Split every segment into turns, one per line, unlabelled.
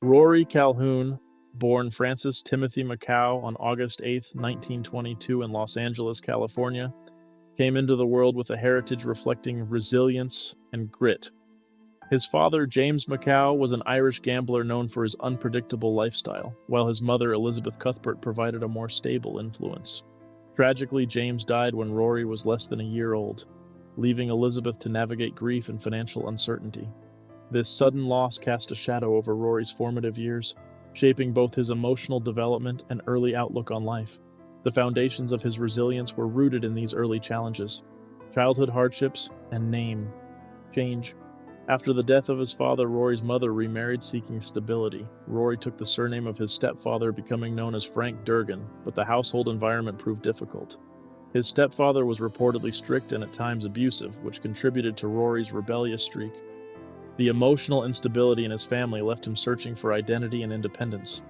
Rory Calhoun, born Francis Timothy McCow on August 8, 1922 in Los Angeles, California, came into the world with a heritage reflecting resilience and grit. His father, James McCow, was an Irish gambler known for his unpredictable lifestyle, while his mother, Elizabeth Cuthbert, provided a more stable influence. Tragically, James died when Rory was less than a year old, leaving Elizabeth to navigate grief and financial uncertainty. This sudden loss cast a shadow over Rory's formative years, shaping both his emotional development and early outlook on life. The foundations of his resilience were rooted in these early challenges: childhood hardships and name change. After the death of his father, Rory's mother remarried seeking stability. Rory took the surname of his stepfather, becoming known as Frank Durgan, but the household environment proved difficult. His stepfather was reportedly strict and at times abusive, which contributed to Rory's rebellious streak. The emotional instability in his family left him searching for identity and independence.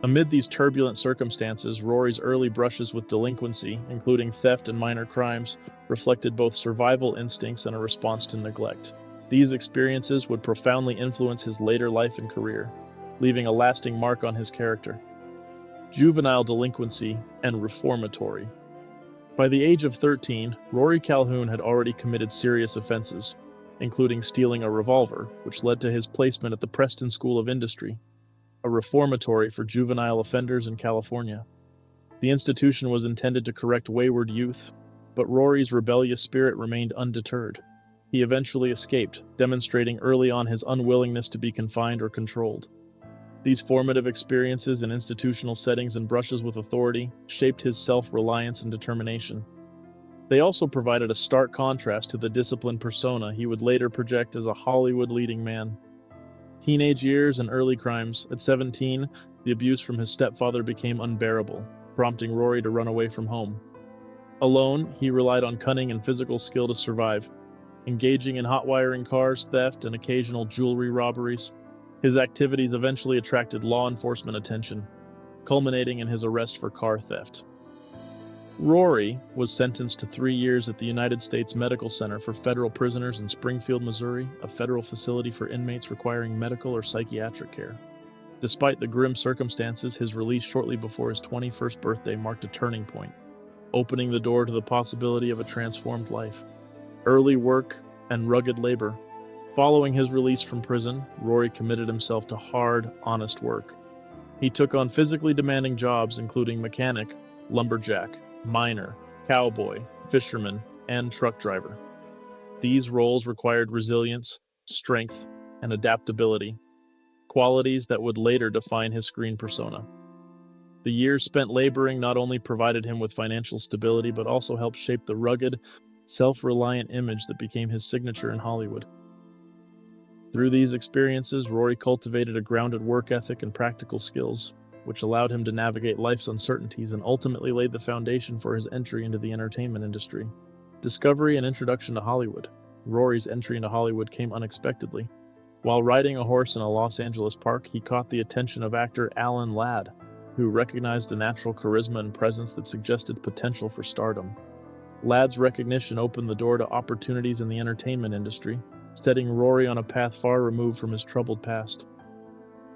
Amid these turbulent circumstances, Rory's early brushes with delinquency, including theft and minor crimes, reflected both survival instincts and a response to neglect. These experiences would profoundly influence his later life and career, leaving a lasting mark on his character. Juvenile delinquency and reformatory. By the age of 13, Rory Calhoun had already committed serious offenses, including stealing a revolver, which led to his placement at the Preston School of Industry, a reformatory for juvenile offenders in California. The institution was intended to correct wayward youth, but Rory's rebellious spirit remained undeterred. He eventually escaped, demonstrating early on his unwillingness to be confined or controlled. These formative experiences in institutional settings and brushes with authority shaped his self-reliance and determination. They also provided a stark contrast to the disciplined persona he would later project as a Hollywood leading man. Teenage years and early crimes. At 17, the abuse from his stepfather became unbearable, prompting Rory to run away from home. Alone, he relied on cunning and physical skill to survive, engaging in hot wiring cars, theft, and occasional jewelry robberies. His activities eventually attracted law enforcement attention, culminating in his arrest for car theft. Rory was sentenced to 3 years at the United States Medical Center for Federal Prisoners in Springfield, Missouri, a federal facility for inmates requiring medical or psychiatric care. Despite the grim circumstances, his release shortly before his 21st birthday marked a turning point, opening the door to the possibility of a transformed life. Early work and rugged labor. Following his release from prison, Rory committed himself to hard, honest work. He took on physically demanding jobs including mechanic, lumberjack, miner, cowboy, fisherman, and truck driver. These roles required resilience, strength, and adaptability, qualities that would later define his screen persona. The years spent laboring not only provided him with financial stability, but also helped shape the rugged, self-reliant image that became his signature in Hollywood. Through these experiences, Rory cultivated a grounded work ethic and practical skills, which allowed him to navigate life's uncertainties and ultimately laid the foundation for his entry into the entertainment industry. Discovery and introduction to Hollywood. Rory's entry into Hollywood came unexpectedly. While riding a horse in a Los Angeles park, he caught the attention of actor Alan Ladd, who recognized a natural charisma and presence that suggested potential for stardom. Ladd's recognition opened the door to opportunities in the entertainment industry, setting Rory on a path far removed from his troubled past.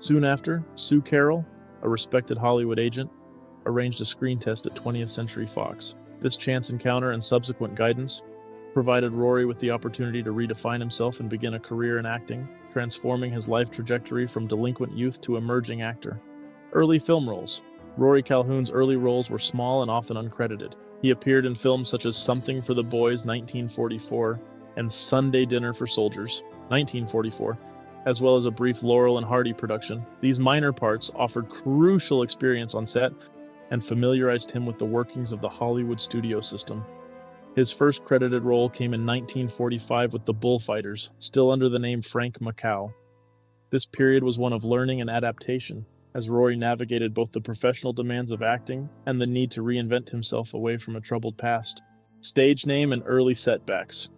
Soon after, Sue Carroll, a respected Hollywood agent, arranged a screen test at 20th Century Fox. This chance encounter and subsequent guidance provided Rory with the opportunity to redefine himself and begin a career in acting, transforming his life trajectory from delinquent youth to emerging actor. Early film roles. Rory Calhoun's early roles were small and often uncredited. He appeared in films such as Something for the Boys, 1944, and Sunday Dinner for Soldiers, 1944, as well as a brief Laurel and Hardy production. These minor parts offered crucial experience on set and familiarized him with the workings of the Hollywood studio system. His first credited role came in 1945 with The Bullfighters, still under the name Frank McCow. This period was one of learning and adaptation, as Rory navigated both the professional demands of acting and the need to reinvent himself away from a troubled past. Stage name and early setbacks.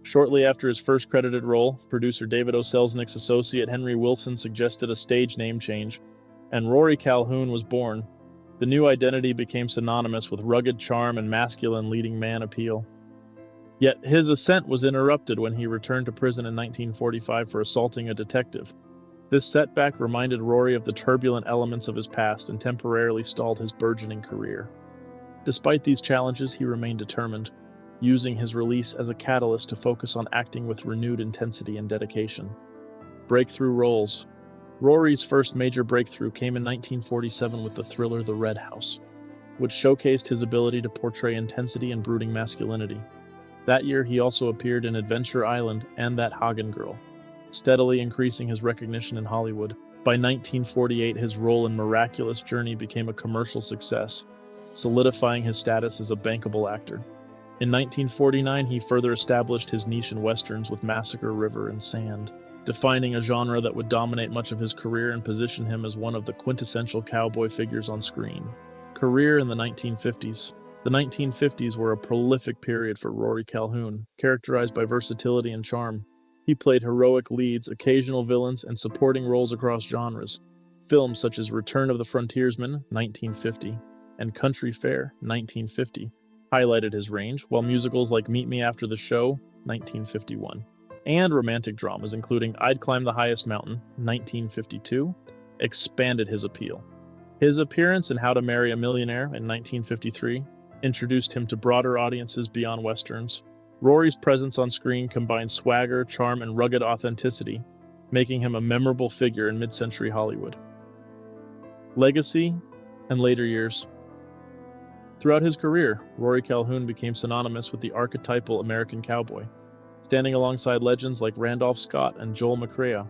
Shortly after his first credited role, producer David O. Selznick's associate Henry Wilson suggested a stage name change, and Rory Calhoun was born. The new identity became synonymous with rugged charm and masculine leading man appeal. Yet his ascent was interrupted when he returned to prison in 1945 for assaulting a detective. This setback reminded Rory of the turbulent elements of his past and temporarily stalled his burgeoning career. Despite these challenges, he remained determined, using his release as a catalyst to focus on acting with renewed intensity and dedication. Breakthrough roles. Rory's first major breakthrough came in 1947 with the thriller The Red House, which showcased his ability to portray intensity and brooding masculinity. That year, he also appeared in Adventure Island and That Hagen Girl, steadily increasing his recognition in Hollywood. By 1948, his role in Miraculous Journey became a commercial success, solidifying his status as a bankable actor. In 1949, he further established his niche in westerns with Massacre, River, and Sand, defining a genre that would dominate much of his career and position him as one of the quintessential cowboy figures on screen. Career in the 1950s. The 1950s were a prolific period for Rory Calhoun, characterized by versatility and charm. He played heroic leads, occasional villains, and supporting roles across genres. Films such as Return of the Frontiersman, 1950, and Country Fair, 1950, highlighted his range, while musicals like Meet Me After the Show, 1951, and romantic dramas including I'd Climb the Highest Mountain, 1952, expanded his appeal. His appearance in How to Marry a Millionaire in 1953 introduced him to broader audiences beyond westerns. Rory's presence on screen combined swagger, charm, and rugged authenticity, making him a memorable figure in mid-century Hollywood. Legacy and later years. Throughout his career, Rory Calhoun became synonymous with the archetypal American cowboy, standing alongside legends like Randolph Scott and Joel McCrea.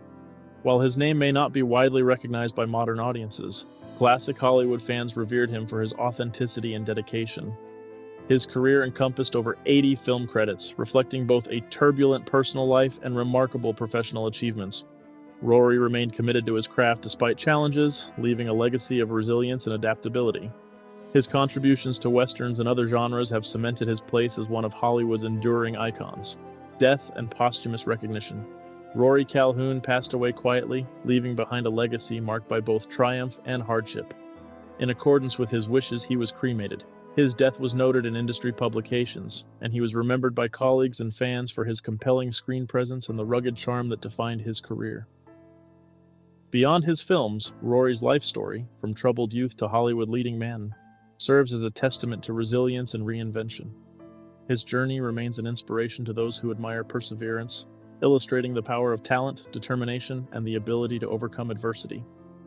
While his name may not be widely recognized by modern audiences, classic Hollywood fans revered him for his authenticity and dedication. His career encompassed over 80 film credits, reflecting both a turbulent personal life and remarkable professional achievements. Rory remained committed to his craft despite challenges, leaving a legacy of resilience and adaptability. His contributions to westerns and other genres have cemented his place as one of Hollywood's enduring icons. Death and posthumous recognition. Rory Calhoun passed away quietly, leaving behind a legacy marked by both triumph and hardship. In accordance with his wishes, he was cremated. His death was noted in industry publications, and he was remembered by colleagues and fans for his compelling screen presence and the rugged charm that defined his career. Beyond his films, Rory's life story, from troubled youth to Hollywood leading man, serves as a testament to resilience and reinvention. His journey remains an inspiration to those who admire perseverance, illustrating the power of talent, determination, and the ability to overcome adversity.